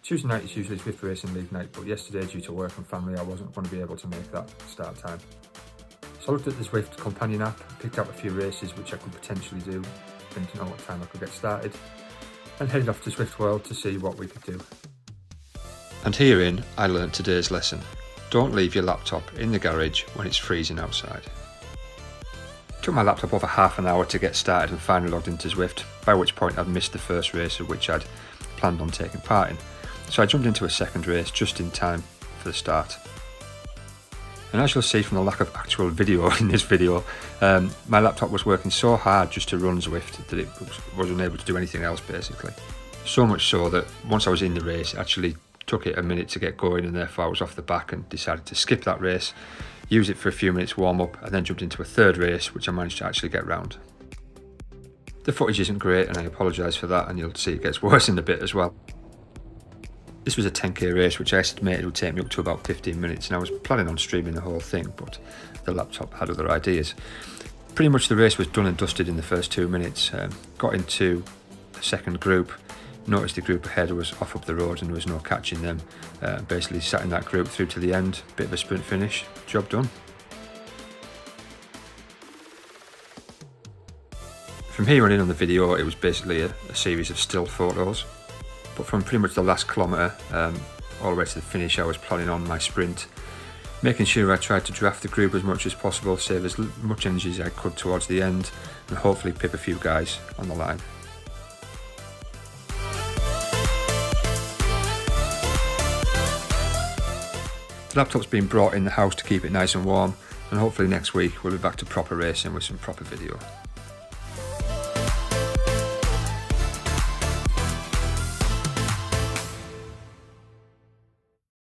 Tuesday night is usually Zwift Racing League night, but yesterday, due to work and family, I wasn't going to be able to make that start time. So I looked at the Zwift companion app, picked out a few races which I could potentially do, didn't know what time I could get started, and headed off to Zwift World to see what we could do. And herein I learnt today's lesson. Don't leave your laptop in the garage when it's freezing outside. It took my laptop over half an hour to get started and finally logged into Zwift, by which point I'd missed the first race of which I'd planned on taking part in. So I jumped into a second race just in time for the start. And as you'll see from the lack of actual video in this video, my laptop was working so hard just to run Zwift that it was unable to do anything else basically. So much so that once I was in the race, it actually took it a minute to get going, and therefore I was off the back and decided to skip that race, use it for a few minutes warm up, and then jumped into a third race which I managed to actually get round. The footage isn't great and I apologise for that, and you'll see it gets worse in a bit as well. This was a 10k race which I estimated would take me up to about 15 minutes, and I was planning on streaming the whole thing, but the laptop had other ideas. Pretty much the race was done and dusted in the first 2 minutes. Got into the second group, noticed the group ahead was off up the road and there was no catching them. Basically sat in that group through to the end, bit of a sprint finish, job done. From here on in on the video, it was basically a series of still photos. But from pretty much the last kilometre all the way to the finish, I was planning on my sprint, making sure I tried to draft the group as much as possible, save as much energy as I could towards the end, and hopefully pip a few guys on the line. The laptop's been brought in the house to keep it nice and warm, and hopefully next week we'll be back to proper racing with some proper video.